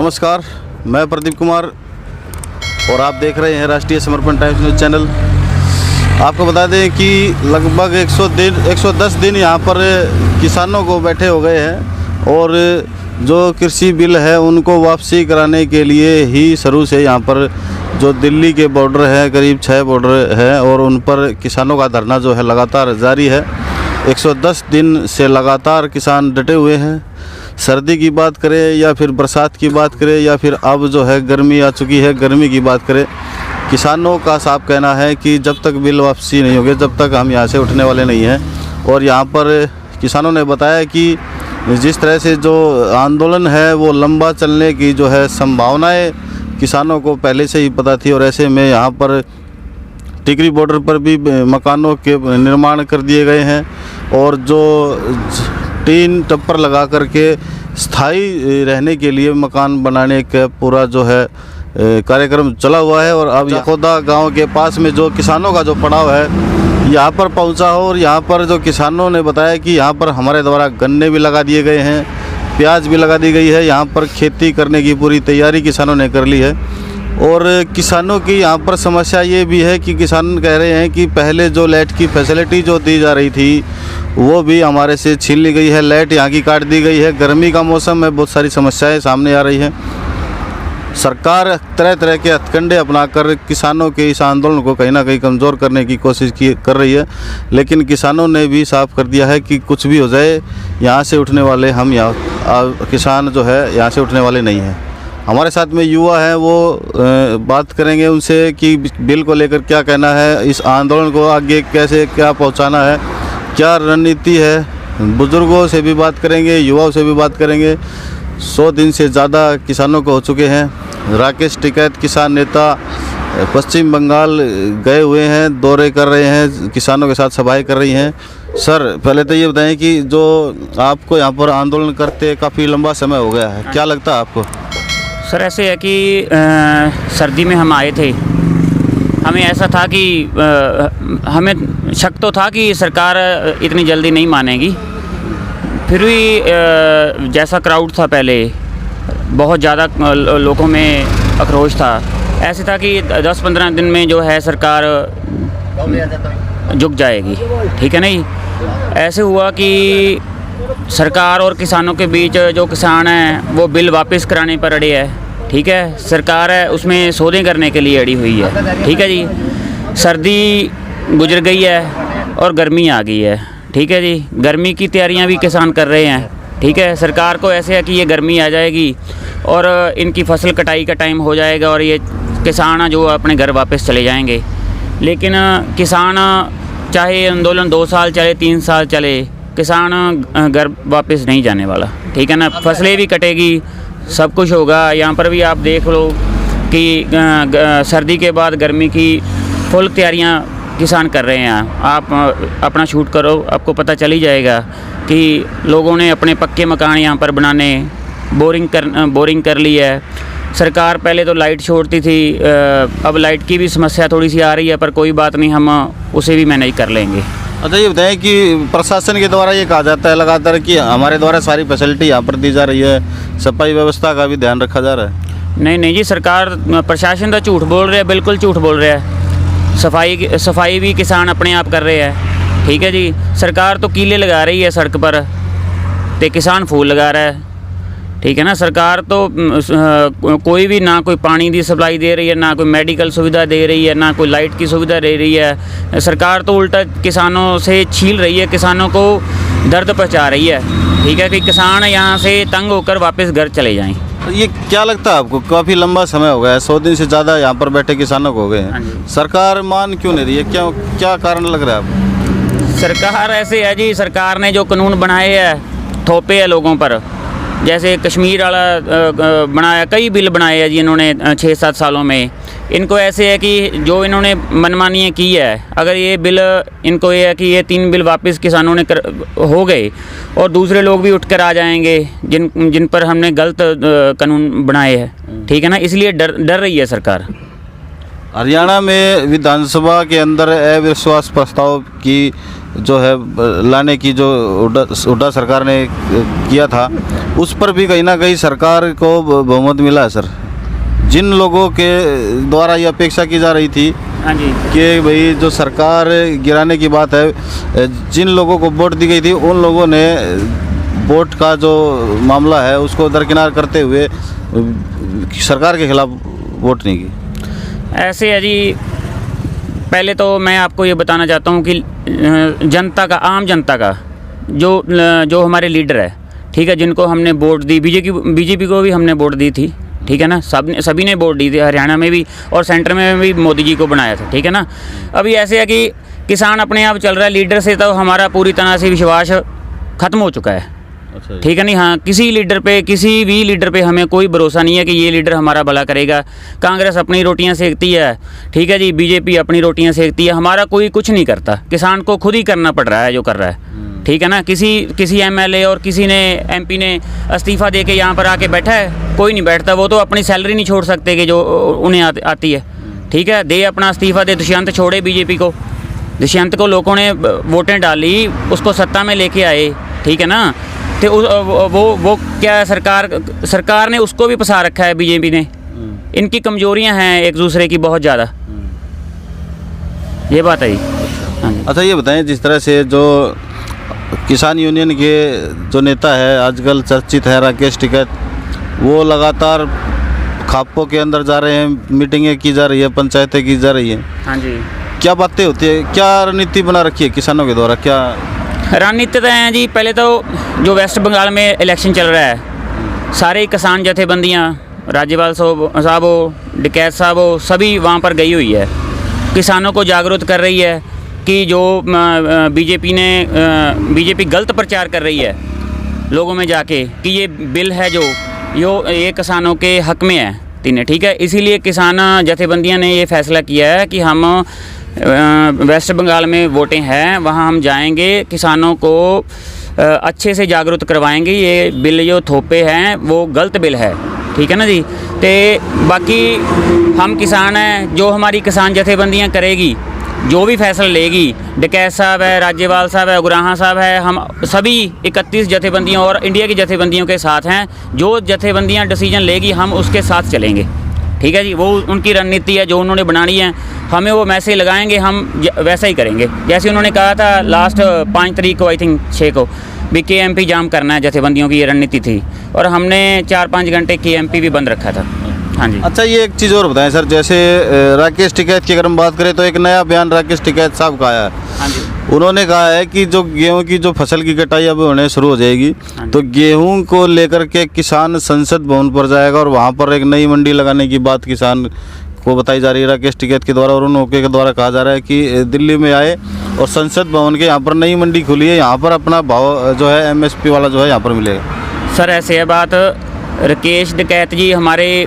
नमस्कार, मैं प्रदीप कुमार और आप देख रहे हैं राष्ट्रीय समर्पण टाइम्स न्यूज़ चैनल। आपको बता दें कि लगभग 110 दिन यहाँ पर किसानों को बैठे हो गए हैं और जो कृषि बिल है उनको वापसी कराने के लिए ही शुरू से यहाँ पर जो दिल्ली के बॉर्डर है, करीब 6 बॉर्डर है और उन पर किसानों का धरना जो है लगातार जारी है। 110 दिन से लगातार किसान डटे हुए हैं। सर्दी की बात करें या फिर बरसात की बात करें या फिर अब जो है गर्मी आ चुकी है, गर्मी की बात करें, किसानों का साफ कहना है कि जब तक बिल वापसी नहीं होगी जब तक हम यहाँ से उठने वाले नहीं हैं। और यहाँ पर किसानों ने बताया कि जिस तरह से जो आंदोलन है वो लंबा चलने की जो है संभावनाएं किसानों को पहले से ही पता थी और ऐसे में यहाँ पर टिकरी बॉर्डर पर भी मकानों के निर्माण कर दिए गए हैं और जो टीन टप्पर लगा करके स्थायी रहने के लिए मकान बनाने का पूरा जो है कार्यक्रम चला हुआ है। और अब यखोदा गांव के पास में जो किसानों का जो पड़ाव है यहाँ पर पहुंचा हो और यहाँ पर जो किसानों ने बताया कि यहाँ पर हमारे द्वारा गन्ने भी लगा दिए गए हैं, प्याज भी लगा दी गई है। यहाँ पर खेती करने की पूरी तैयारी किसानों ने कर ली है। और किसानों की यहाँ पर समस्या ये भी है कि किसान कह रहे हैं कि पहले जो लाइट की फैसिलिटी जो दी जा रही थी वो भी हमारे से छीन ली गई है, लाइट यहाँ की काट दी गई है। गर्मी का मौसम है, बहुत सारी समस्याएं सामने आ रही हैं। सरकार तरह तरह के हथकंडे अपनाकर किसानों के इस आंदोलन को कहीं ना कहीं कमज़ोर करने की कोशिश कर रही है, लेकिन किसानों ने भी साफ कर दिया है कि कुछ भी हो जाए यहाँ से उठने वाले हम यहाँ किसान जो है यहाँ से उठने वाले नहीं हैं। हमारे साथ में युवा हैं, वो बात करेंगे उनसे कि बिल को लेकर क्या कहना है, इस आंदोलन को आगे कैसे क्या पहुंचाना है, क्या रणनीति है। बुज़ुर्गों से भी बात करेंगे, युवाओं से भी बात करेंगे। 100 दिन से ज़्यादा किसानों को हो चुके हैं। राकेश टिकैत किसान नेता पश्चिम बंगाल गए हुए हैं, दौरे कर रहे हैं, किसानों के साथ सभाएं कर रही हैं। सर, पहले तो ये बताएं कि जो आपको यहाँ पर आंदोलन करते काफ़ी लंबा समय हो गया है, क्या लगता है आपको? सर, ऐसे है कि सर्दी में हम आए थे। हमें ऐसा था कि हमें शक तो था कि सरकार इतनी जल्दी नहीं मानेगी। फिर भी जैसा क्राउड था पहले, बहुत ज़्यादा लोगों में आक्रोश था। ऐसे था कि 10-15 दिन में जो है सरकार झुक जाएगी, ठीक है नहीं। ऐसे हुआ कि सरकार और किसानों के बीच जो किसान हैं वो बिल वापस कराने पर अड़े है, ठीक है। सरकार है उसमें सौदे करने के लिए अड़ी हुई है, ठीक है जी। सर्दी गुजर गई है और गर्मी आ गई है, ठीक है जी। गर्मी की तैयारियां भी किसान कर रहे हैं, ठीक है। सरकार को ऐसे है कि ये गर्मी आ जाएगी और इनकी फसल कटाई का टाइम हो जाएगा और ये किसान जो अपने घर वापस चले जाएंगे। लेकिन किसान चाहे आंदोलन 2 साल चले, 3 साल चले, किसान घर वापस नहीं जाने वाला, ठीक है ना। फसलें भी कटेगी, सब कुछ होगा। यहाँ पर भी आप देख लो कि सर्दी के बाद गर्मी की फुल तैयारियाँ किसान कर रहे हैं। आप अपना शूट करो, आपको पता चल ही जाएगा कि लोगों ने अपने पक्के मकान यहाँ पर बनाने, बोरिंग कर ली है। सरकार पहले तो लाइट छोड़ती थी, अब लाइट की भी समस्या थोड़ी सी आ रही है, पर कोई बात नहीं, हम उसे भी मैनेज कर लेंगे। अच्छा, ये बताएं कि प्रशासन के द्वारा ये कहा जाता है लगातार कि हमारे द्वारा सारी फैसिलिटी यहाँ पर दी जा रही है, सफाई व्यवस्था का भी ध्यान रखा जा रहा है। नहीं जी, सरकार प्रशासन तो झूठ बोल रहा है, बिल्कुल झूठ बोल रहा है। सफाई भी किसान अपने आप कर रहे हैं, ठीक है जी। सरकार तो कीले लगा रही है सड़क पर तो किसान फूल लगा रहा है, ठीक है ना। सरकार तो कोई भी ना कोई पानी की सप्लाई दे रही है, ना कोई मेडिकल सुविधा दे रही है, ना कोई लाइट की सुविधा दे रही है। सरकार तो उल्टा किसानों से छील रही है, किसानों को दर्द पहुंचा रही है, ठीक है, कि किसान यहाँ से तंग होकर वापस घर चले जाएं। ये क्या लगता है आपको, काफ़ी लंबा समय हो गया है, 100 दिन से ज़्यादा यहाँ पर बैठे किसानों को हो गए हैं, सरकार मान क्यों नहीं रही है? क्या कारण लग रहा है आपको? सरकार ऐसे है जी, सरकार ने जो कानून बनाए हैं थोपे है लोगों पर। जैसे कश्मीर वाला बनाया, कई बिल बनाए हैं जी इन्होंने 6-7 सालों में। इनको ऐसे है कि जो इन्होंने मनमानी की है, अगर ये बिल इनको ये है कि ये 3 बिल वापस किसानों ने हो गए और दूसरे लोग भी उठकर आ जाएंगे जिन पर हमने गलत कानून बनाए हैं, ठीक है ना। इसलिए डर रही है सरकार। हरियाणा में विधानसभा के अंदर अविश्वास प्रस्ताव की जो है लाने की जो हुड्डा सरकार ने किया था, उस पर भी कहीं ना कहीं सरकार को बहुमत मिला है सर। जिन लोगों के द्वारा ये अपेक्षा की जा रही थी हाँ जी, कि भाई जो सरकार गिराने की बात है, जिन लोगों को वोट दी गई थी उन लोगों ने वोट का जो मामला है उसको दरकिनार करते हुए सरकार के खिलाफ वोट नहीं की। ऐसे है जी। पहले तो मैं आपको ये बताना चाहता हूँ कि जनता का, आम जनता का जो हमारे लीडर है, ठीक है, जिनको हमने वोट दी, बीजेपी को भी हमने वोट दी थी, ठीक है ना, सभी ने वोट दी थी, हरियाणा में भी और सेंटर में भी मोदी जी को बनाया था, ठीक है ना। अभी ऐसे है कि किसान अपने आप चल रहा है, लीडर से तो हमारा पूरी तरह से विश्वास ख़त्म हो चुका है, अच्छा, ठीक है नहीं। हाँ, किसी भी लीडर पे हमें कोई भरोसा नहीं है कि ये लीडर हमारा भला करेगा। कांग्रेस अपनी रोटियां सेकती है, ठीक है जी, बीजेपी अपनी रोटियां सेकती है, हमारा कोई कुछ नहीं करता। किसान को खुद ही करना पड़ रहा है जो कर रहा है, ठीक है ना। किसी एमएलए और किसी ने एमपी ने इस्तीफ़ा दे के यहाँ पर आके बैठा है, कोई नहीं बैठता। वो तो अपनी सैलरी नहीं छोड़ सकते कि जो उन्हें आती है, ठीक है। दे अपना इस्तीफ़ा दे, दुष्यंत छोड़े बीजेपी को, दुष्यंत को लोगों ने वोटें डाली, उसको सत्ता में लेके आए, ठीक है ना। तो वो क्या है, सरकार ने उसको भी फंसा रखा है बीजेपी ने। इनकी कमजोरियां हैं एक दूसरे की बहुत ज़्यादा, ये बात है जी। हाँ जी। अच्छा ये बताएं, जिस तरह से जो किसान यूनियन के जो नेता है आजकल चर्चित है राकेश टिकैत, वो लगातार खापों के अंदर जा रहे हैं, मीटिंगें की जा रही है, पंचायतें की जा रही है। हाँ जी। क्या बातें होती है, क्या रणनीति बना रखी है किसानों के द्वारा, क्या रणनीति तो है जी। पहले तो जो वेस्ट बंगाल में इलेक्शन चल रहा है, सारे किसान जथेबंदियाँ, राज्यपाल साहब हो, टिकैत साहब हो, सभी वहाँ पर गई हुई है, किसानों को जागरूक कर रही है कि जो बीजेपी गलत प्रचार कर रही है लोगों में जाके कि ये बिल है जो ये किसानों के हक में है, तीनों, ठीक है। इसीलिए किसान जथेबंदियाँ ने ये फैसला किया है कि हम वेस्ट बंगाल में वोटें हैं, वहाँ हम जाएंगे, किसानों को अच्छे से जागरूक करवाएंगे। ये बिल जो थोपे हैं वो गलत बिल है, ठीक है ना जी। तो बाकी हम किसान हैं, जो हमारी किसान जथेबंदियाँ करेगी, जो भी फैसला लेगी, टिकैत साहब है, राज्यपाल साहब है, उग्राहा साहब है, हम सभी 31 जथेबंदियों और इंडिया की जथेबंदियों के साथ हैं। जो जथेबंदियाँ डिसीजन लेगी हम उसके साथ चलेंगे, ठीक है जी। वो उनकी रणनीति है जो उन्होंने बनानी है, हमें वो मैसेज लगाएंगे, हम वैसा ही करेंगे। जैसे उन्होंने कहा था लास्ट 5 तारीख को, आई थिंक 6 को, भी KMP जाम करना है, जथेबंदियों की ये रणनीति थी, और हमने 4-5 घंटे KMP भी बंद रखा था। हाँ जी। अच्छा ये एक चीज़ और बताएं सर, जैसे राकेश टिकैत की अगर हम बात करें तो एक नया बयान राकेश टिकैत साहब का आया है। हाँ जी। उन्होंने कहा है कि जो गेहूं की जो फसल की कटाई अब होने शुरू हो जाएगी, तो गेहूं को लेकर के किसान संसद भवन पर जाएगा और वहां पर एक नई मंडी लगाने की बात किसान को बताई जा रही है राकेश टिकैत के द्वारा। और उनके के द्वारा कहा जा रहा है कि दिल्ली में आए और संसद भवन के यहाँ पर नई मंडी खुली है, यहाँ पर अपना भाव जो है MSP वाला जो है यहाँ पर मिलेगा। सर ऐसे है बात, राकेश टिकैत जी हमारे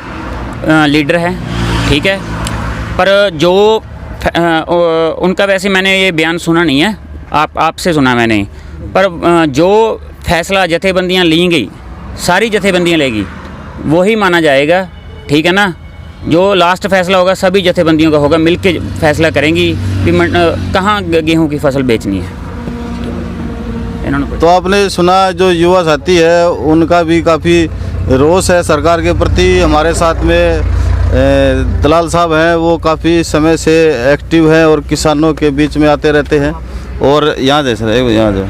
लीडर हैं, ठीक है, पर जो उनका वैसे मैंने ये बयान सुना नहीं है, आपसे सुना मैंने, पर जो फैसला जथेबंदियाँ ली गई, सारी जथेबंदियाँ लेगी, वही माना जाएगा, ठीक है ना। जो लास्ट फैसला होगा सभी जथेबंदियों का होगा, मिल के फैसला करेंगी कि कहाँ गेहूँ की फसल बेचनी है। इन्होंने तो आपने सुना जो युवा साथी है उनका भी काफ़ी रोष है सरकार के प्रति। हमारे साथ में दलाल साहब हैं, वो काफ़ी समय से एक्टिव हैं और किसानों के बीच में आते रहते हैं। और यहाँ जैसे यहाँ जो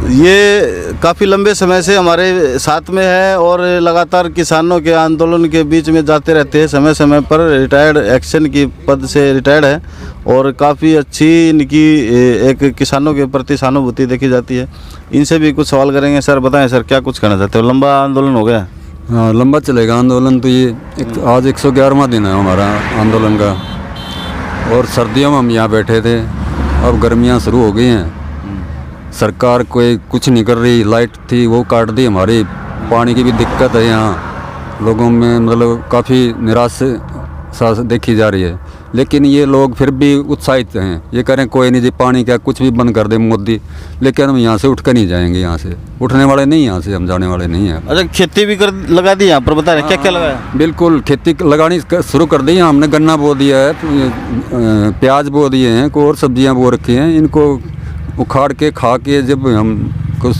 ये काफ़ी लंबे समय से हमारे साथ में है और लगातार किसानों के आंदोलन के बीच में जाते रहते हैं। समय समय पर रिटायर्ड एक्शन की पद से रिटायर्ड है और काफ़ी अच्छी इनकी एक किसानों के प्रति सहानुभूति देखी जाती है। इनसे भी कुछ सवाल करेंगे। सर बताएं सर, क्या कुछ कहना चाहते हो? लंबा आंदोलन हो गया? हाँ, लंबा चलेगा आंदोलन तो। ये आज 111वां दिन है हमारा आंदोलन का, और सर्दियों में हम यहाँ बैठे थे, अब गर्मियाँ शुरू हो गई हैं। सरकार कोई कुछ नहीं कर रही, लाइट थी वो काट दी हमारी, पानी की भी दिक्कत है यहाँ लोगों में, मतलब काफ़ी निराश सा देखी जा रही है। लेकिन ये लोग फिर भी उत्साहित हैं, ये करें कोई नहीं जी, पानी क्या कुछ भी बंद कर दे मोदी, लेकिन हम यहाँ से उठ कर नहीं जाएंगे, यहाँ से उठने वाले नहीं, यहाँ से हम जाने वाले नहीं हैं। अच्छा, खेती भी कर लगा दी यहाँ पर, बता रहे क्या क्या लगाया? बिल्कुल, खेती लगानी शुरू कर दी, हमने गन्ना बो दिया है, प्याज बो दिए हैं, कोई और सब्जियां बो रखी हैं, इनको उखाड़ के खा के जब हम कुछ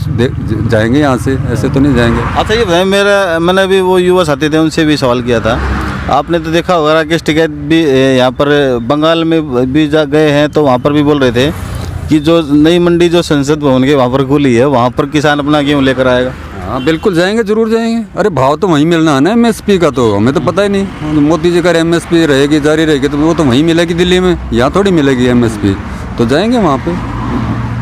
जाएंगे यहाँ से, ऐसे तो नहीं जाएंगे। अच्छा ये बताएं, मैंने अभी वो युवा साथी थे उनसे भी सवाल किया था, आपने तो देखा होगा राकेश टिकैत भी यहाँ पर बंगाल में भी जा गए हैं, तो वहाँ पर भी बोल रहे थे कि जो नई मंडी जो संसद भवन के वहाँ पर खुली है, वहाँ पर किसान अपना गेहूँ लेकर आएगा। हाँ बिल्कुल जाएंगे, जरूर जाएंगे। अरे भाव तो वहीं मिलना है ना MSP का, तो हमें तो पता ही नहीं। मोदी जी का MSP रहेगी, जारी रहेगी, तो वो तो वहीं मिलेगी दिल्ली में, यहाँ थोड़ी मिलेगी MSP, तो जाएंगे वहाँ पे।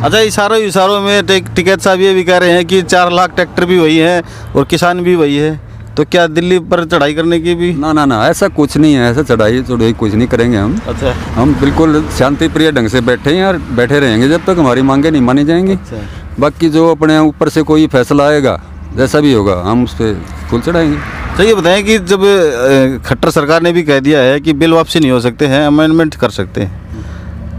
अच्छा, इशारों में टिकैत साहब ये भी कह रहे हैं कि 4 लाख ट्रैक्टर भी वही है और किसान भी वही है, तो क्या दिल्ली पर चढ़ाई करने की भी? ना, ऐसा कुछ नहीं है, ऐसा चढ़ाई कुछ नहीं करेंगे हम। अच्छा, हम बिल्कुल शांति प्रिय ढंग से बैठे हैं और बैठे रहेंगे जब तक हमारी मांगे नहीं मानी जाएंगी। अच्छा। बाकी जो अपने ऊपर से कोई फैसला आएगा, जैसा भी होगा, हम उस पर फुल चढ़ाएंगे। तो ये बताएं कि जब खट्टर सरकार ने भी कह दिया है कि बिल वापसी नहीं हो सकते हैं, अमेंडमेंट कर सकते हैं,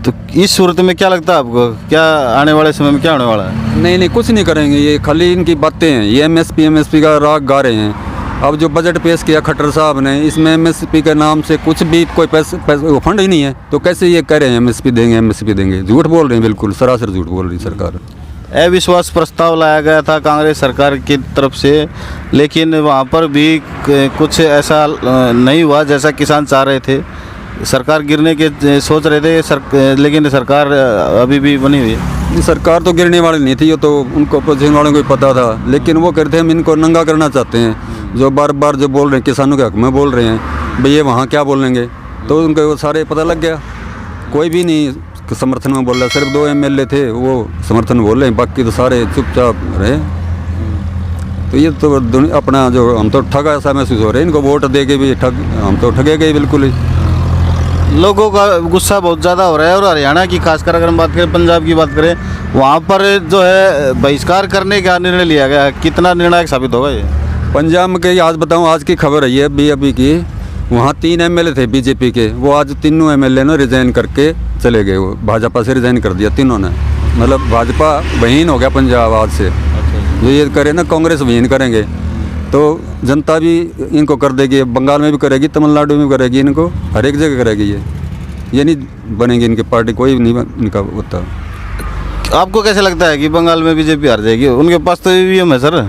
तो इस सूरत में क्या लगता है आपको, क्या आने वाले समय में क्या होने वाला है? नहीं, कुछ नहीं करेंगे, ये खाली इनकी बातें हैं। ये MSP का राग गा रहे हैं। अब जो बजट पेश किया खट्टर साहब ने, इसमें MSP के नाम से कुछ भी कोई पैसे फंड ही नहीं है, तो कैसे ये कह रहे हैं MSP देंगे? झूठ बोल रहे हैं, बिल्कुल सरासर झूठ बोल रही सरकार। अविश्वास प्रस्ताव लाया गया था कांग्रेस सरकार की तरफ से, लेकिन वहाँ पर भी कुछ ऐसा नहीं हुआ जैसा किसान चाह रहे थे। सरकार गिरने के सोच रहे थे, लेकिन सरकार अभी भी बनी हुई है। सरकार तो गिरने वाली नहीं थी, ये तो उनको अपोजिशन वालों को पता था, लेकिन वो कहते हैं हम इनको नंगा करना चाहते हैं। जो बार बार जो बोल रहे हैं किसानों के हक में बोल रहे हैं, भैया वहाँ क्या बोलेंगे, तो उनको वो सारे पता लग गया। कोई भी नहीं समर्थन में बोल रहा, सिर्फ 2 MLA थे वो समर्थन बोल रहे हैं, बाकी तो सारे चुपचाप रहे। तो ये तो अपना जो हम तो ठगा सा महसूस हो रहे हैं, इनको वोट दे के भी हम तो ठगे गए बिल्कुल ही। लोगों का गुस्सा बहुत ज़्यादा हो रहा है, और हरियाणा की खासकर अगर हम बात करें, पंजाब की बात करें, वहाँ पर जो है बहिष्कार करने का निर्णय लिया गया, कितना निर्णायक साबित होगा ये? पंजाब में के आज बताऊँ, आज की खबर है ये अभी की, वहाँ 3 MLA थे बीजेपी के, वो आज तीनों MLA ने रिज़ाइन करके चले गए, वो भाजपा से रिज़ाइन कर दिया तीनों ने। मतलब भाजपा विहीन हो गया पंजाब आज से। जो ये करे ना कांग्रेस विहीन करेंगे, तो जनता भी इनको कर देगी, बंगाल में भी करेगी, तमिलनाडु में भी करेगी, इनको हर एक जगह करेगी। ये नहीं बनेगी इनकी पार्टी, कोई नहीं इनका होता। आपको कैसे लगता है कि बंगाल में बीजेपी हार जाएगी? उनके पास तो EVM है सर।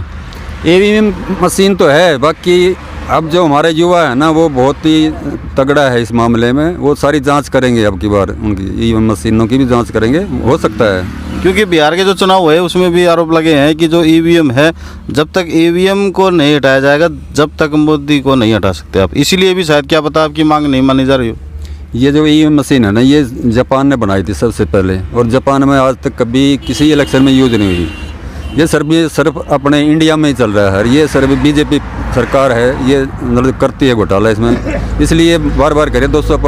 EVM मशीन तो है, बाकी अब जो हमारे युवा है ना, वो बहुत ही तगड़ा है इस मामले में, वो सारी जांच करेंगे अब की बार, उनकी EVM मशीनों की भी जांच करेंगे, हो सकता है। क्योंकि बिहार के जो चुनाव हुए उसमें भी आरोप लगे हैं कि जो EVM है, जब तक EVM को नहीं हटाया जाएगा, जब तक मोदी को नहीं हटा सकते आप। इसीलिए भी शायद क्या पता आपकी मांग नहीं मानी जा रही हो। ये जो EVM मशीन है ना, ये जापान ने बनाई थी सबसे पहले, और जापान में आज तक कभी किसी इलेक्शन में यूज नहीं हुई। ये सिर्फ अपने इंडिया में ही चल रहा है। ये सिर्फ बीजेपी सरकार है, ये मतलब करती है घोटाला इसमें, इसलिए बार बार करे 200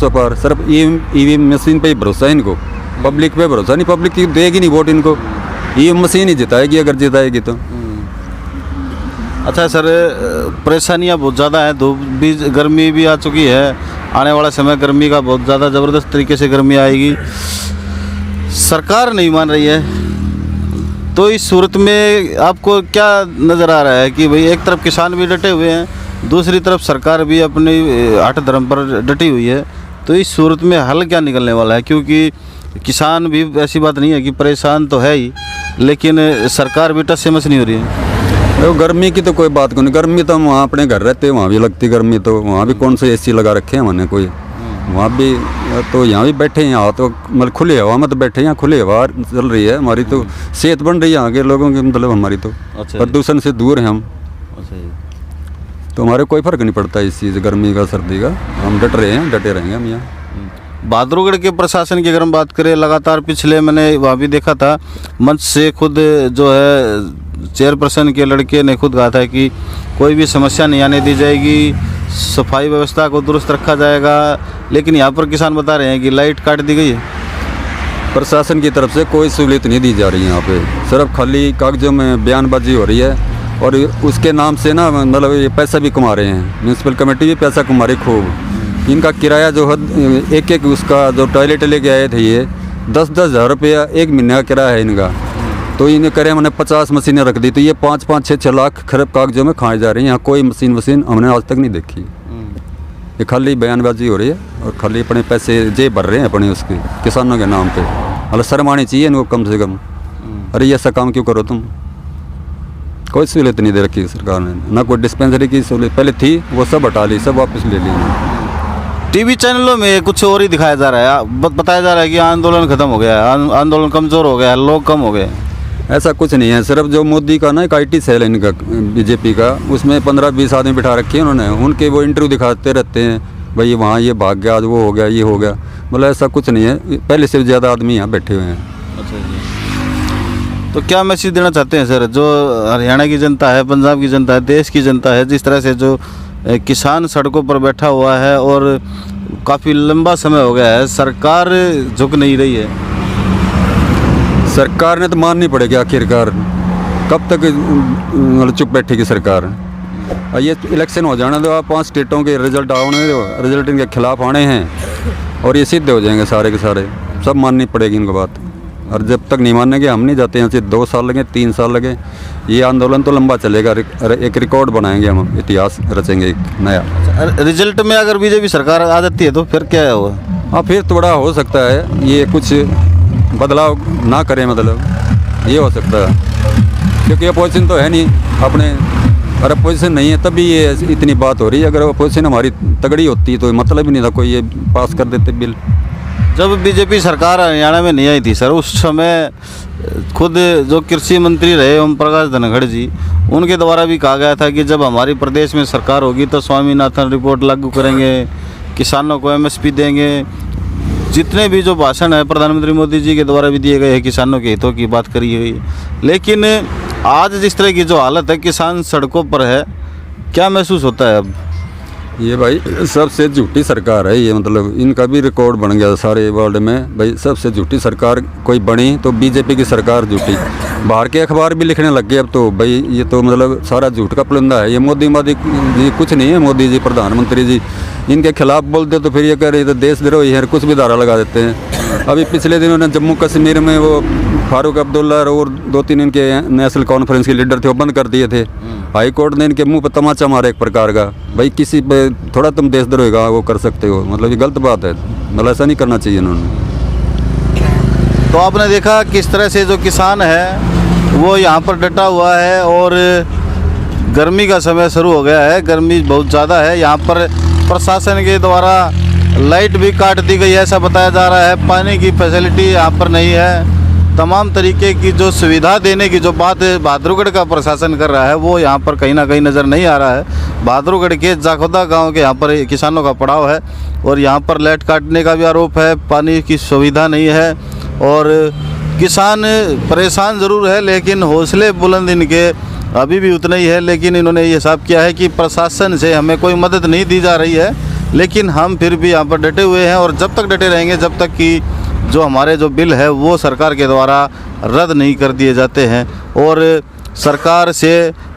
पार। सिर्फ EVM मशीन पे ही भरोसा है इनको, पब्लिक पे भरोसा नहीं। पब्लिक की देगी नहीं वोट इनको, EVM मशीन ही जिताएगी अगर जिताएगी तो। अच्छा सर, परेशानियाँ बहुत ज़्यादा है, धूप भी, गर्मी भी आ चुकी है, आने वाला समय गर्मी का बहुत ज़्यादा ज़बरदस्त तरीके से गर्मी आएगी। सरकार नहीं मान रही है, तो इस सूरत में आपको क्या नज़र आ रहा है कि भाई एक तरफ किसान भी डटे हुए हैं, दूसरी तरफ सरकार भी अपने हठ धर्म पर डटी हुई है, तो इस सूरत में हल क्या निकलने वाला है? क्योंकि किसान भी ऐसी बात नहीं है कि परेशान तो है ही, लेकिन सरकार भी टस से मस नहीं हो रही है। तो गर्मी की तो कोई बात नहीं, गर्मी तो हम वहाँ अपने घर रहते हैं, वहाँ भी लगती गर्मी, तो वहाँ भी कौन से AC लगा रखे हैं हमने कोई, वहाँ भी तो यहाँ भी बैठे हैं, यहाँ तो मतलब खुले हवा में तो बैठे हैं, यहाँ खुले हवा चल रही है, हमारी तो सेहत बन रही है यहाँ के लोगों की, मतलब हमारी तो प्रदूषण से दूर हैं हम। तो हमारे कोई फ़र्क नहीं पड़ता इस चीज़ गर्मी का सर्दी का, हम डट रहे हैं, डटे रहेंगे हम यहाँ। बहादुरगढ़ के प्रशासन की अगर हम बात करें, लगातार पिछले मैंने वहाँ भी देखा था, मंच से खुद जो है चेयरपर्सन के लड़के ने खुद कहा था कि कोई भी समस्या नहीं आने दी जाएगी, सफाई व्यवस्था को दुरुस्त रखा जाएगा, लेकिन यहाँ पर किसान बता रहे हैं कि लाइट काट दी गई है। प्रशासन की तरफ से कोई सहूलियत नहीं दी जा रही है यहाँ पे, सिर्फ खाली कागजों में बयानबाजी हो रही है, और उसके नाम से ना मतलब ये पैसा भी कमा रहे हैं, म्यूनसिपल कमेटी भी पैसा कमा रही खूब, इनका किराया जो हद एक उसका जो टॉयलेट लेके आए थे ये 10-10 हज़ार रुपया एक महीने का किराया है इनका। तो इन्हें करें हमने 50 मशीनें रख दी, तो ये 5-5, 6-6 लाख खरब कागजों में खाए जा रहे हैं। यहाँ कोई मशीन हमने आज तक नहीं देखी। ये खाली बयानबाजी हो रही है और खाली अपने पैसे जेब भर रहे हैं अपने उसके किसानों के नाम पे। मतलब शर्म आनी चाहिए इनको कम से कम। अरे ये ऐसा काम क्यों करो तुम? कोई सहूलियत नहीं दे रखी सरकार ने, ना कोई डिस्पेंसरी की सहूलियत पहले थी, वो सब हटा ली, सब वापस ले ली। टीवी चैनलों में कुछ और ही दिखाया जा रहा है, बताया जा रहा है कि आंदोलन खत्म हो गया है, आंदोलन कमज़ोर हो गया है, लोग कम हो गए। ऐसा कुछ नहीं है। सिर्फ जो मोदी का ना एक IT सेल है इनका बीजेपी का, उसमें 15-20 आदमी बिठा रखे हैं उन्होंने। उनके वो इंटरव्यू दिखाते रहते हैं, भाई वहाँ ये भाग गया, आज वो हो गया, ये हो गया। मतलब ऐसा कुछ नहीं है, पहले से ज़्यादा आदमी यहाँ बैठे हुए हैं। अच्छा जी। तो क्या मैसेज देना चाहते हैं सर, जो हरियाणा की जनता है, पंजाब की जनता है, देश की जनता है, जिस तरह से जो किसान सड़कों पर बैठा हुआ है और काफ़ी लंबा समय हो गया है, सरकार झुक नहीं रही है? सरकार ने तो माननी पड़ेगी आखिरकार। कब तक मतलब चुप बैठेगी सरकार? ये इलेक्शन हो जाना दो, 5 स्टेटों के रिजल्ट आने दो, रिजल्ट इनके खिलाफ आने हैं और ये सिद्ध हो जाएंगे सारे के सारे। सब माननी पड़ेगी इनको बात। और जब तक नहीं मानेंगे हम नहीं जाते यहाँ से। 2 साल लगे, 3 साल लगे, ये आंदोलन तो लंबा चलेगा। एक रिकॉर्ड बनाएंगे हम, इतिहास रचेंगे एक नया। रिजल्ट में अगर बीजेपी सरकार आ जाती है तो फिर क्या होगा? हाँ, फिर थोड़ा हो सकता है ये कुछ बदलाव ना करें, मतलब ये हो सकता है। क्योंकि अपोजिशन तो है नहीं अपने, और अपोजिशन नहीं है तभी ये इतनी बात हो रही है। अगर अपोजिशन हमारी तगड़ी होती तो मतलब ही नहीं था कोई ये पास कर देते बिल। जब बीजेपी सरकार हरियाणा में नहीं आई थी सर, उस समय खुद जो कृषि मंत्री रहे ओम प्रकाश धनखड़ जी, उनके द्वारा भी कहा गया था कि जब हमारी प्रदेश में सरकार होगी तो स्वामीनाथन रिपोर्ट लागू करेंगे, किसानों को MSP देंगे। जितने भी जो भाषण है प्रधानमंत्री मोदी जी के द्वारा भी दिए गए हैं, किसानों के हितों की बात करी हुई है। लेकिन आज जिस तरह की जो हालत है, किसान सड़कों पर है, क्या महसूस होता है अब? ये भाई सबसे झूठी सरकार है ये। मतलब इनका भी रिकॉर्ड बन गया सारे वर्ल्ड में। भाई सबसे झूठी सरकार कोई बनी तो बीजेपी की सरकार झूठी। बाहर के अखबार भी लिखने लग गए अब तो। भाई ये तो मतलब सारा झूठ का पुलिंदा है ये। मोदी जी कुछ नहीं है। मोदी जी, प्रधानमंत्री जी इनके खिलाफ बोलते तो फिर ये कह रहे तो देशद्रोही है, कुछ भी धारा लगा देते हैं। अभी पिछले दिनों ने जम्मू कश्मीर में वो फारूक अब्दुल्ला और 2-3 इनके नेशनल कॉन्फ्रेंस के लीडर थे, वो बंद कर दिए थे। हाई कोर्ट ने इनके मुंह पर तमाचा मारा एक प्रकार का। भाई किसी पे थोड़ा तुम देशद्रोही का वो कर सकते हो, मतलब ये गलत बात है। मतलब ऐसा नहीं करना चाहिए इन्होंने। तो आपने देखा किस तरह से जो किसान है वो यहाँ पर डटा हुआ है और गर्मी का समय शुरू हो गया है। गर्मी बहुत ज़्यादा है। यहाँ पर प्रशासन के द्वारा लाइट भी काट दी गई है ऐसा बताया जा रहा है। पानी की फैसिलिटी यहाँ पर नहीं है। तमाम तरीके की जो सुविधा देने की जो बात बहादुरगढ़ का प्रशासन कर रहा है वो यहाँ पर कहीं ना कहीं नज़र नहीं आ रहा है। बहादुरगढ़ के जाखोदा गांव के यहाँ पर किसानों का पड़ाव है और यहाँ पर लाइट काटने का भी आरोप है। पानी की सुविधा नहीं है और किसान परेशान ज़रूर है, लेकिन हौसले बुलंद इनके अभी भी उतना ही है। लेकिन इन्होंने ये हिसाब किया है कि प्रशासन से हमें कोई मदद नहीं दी जा रही है, लेकिन हम फिर भी यहाँ पर डटे हुए हैं और जब तक डटे रहेंगे जब तक कि जो हमारे जो बिल है वो सरकार के द्वारा रद्द नहीं कर दिए जाते हैं। और सरकार से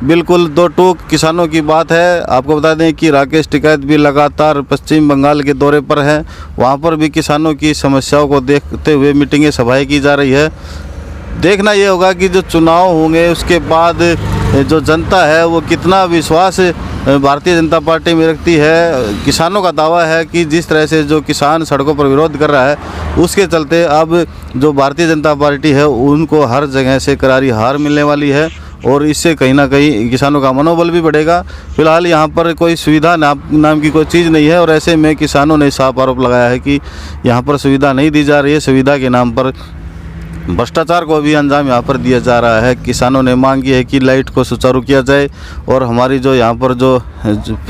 बिल्कुल 2 टूक किसानों की बात है। आपको बता दें कि राकेश टिकैत भी लगातार पश्चिम बंगाल के दौरे पर हैं। वहाँ पर भी किसानों की समस्याओं को देखते हुए मीटिंगें सभाएं की जा रही है। देखना ये होगा कि जो चुनाव होंगे उसके बाद जो जनता है वो कितना विश्वास भारतीय जनता पार्टी में रखती है। किसानों का दावा है कि जिस तरह से जो किसान सड़कों पर विरोध कर रहा है उसके चलते अब जो भारतीय जनता पार्टी है उनको हर जगह से करारी हार मिलने वाली है और इससे कहीं ना कहीं किसानों का मनोबल भी बढ़ेगा। फिलहाल यहाँ पर कोई सुविधा नाम की कोई चीज़ नहीं है और ऐसे में किसानों ने साफ आरोप लगाया है कि यहाँ पर सुविधा नहीं दी जा रही है। सुविधा के नाम पर भ्रष्टाचार को भी अंजाम यहाँ पर दिया जा रहा है। किसानों ने मांग की है कि लाइट को सुचारू किया जाए और हमारी जो यहाँ पर जो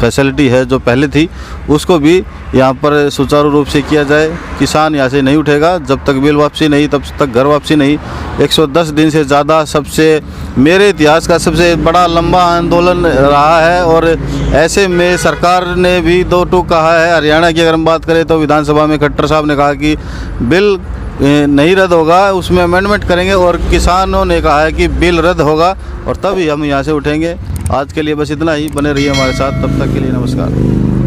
फैसिलिटी है जो पहले थी उसको भी यहाँ पर सुचारू रूप से किया जाए। किसान यहाँ से नहीं उठेगा जब तक बिल वापसी नहीं, तब तक घर वापसी नहीं। 110 दिन से ज़्यादा सबसे मेरे इतिहास का सबसे बड़ा लंबा आंदोलन रहा है और ऐसे में सरकार ने भी 2 टूक कहा है। हरियाणा की अगर हम बात करें तो विधानसभा में खट्टर साहब ने कहा कि बिल नहीं रद्द होगा, उसमें अमेंडमेंट करेंगे और किसानों ने कहा है कि बिल रद्द होगा और तभी हम यहाँ से उठेंगे। आज के लिए बस इतना ही। बने रहिए हमारे साथ, तब तक के लिए नमस्कार।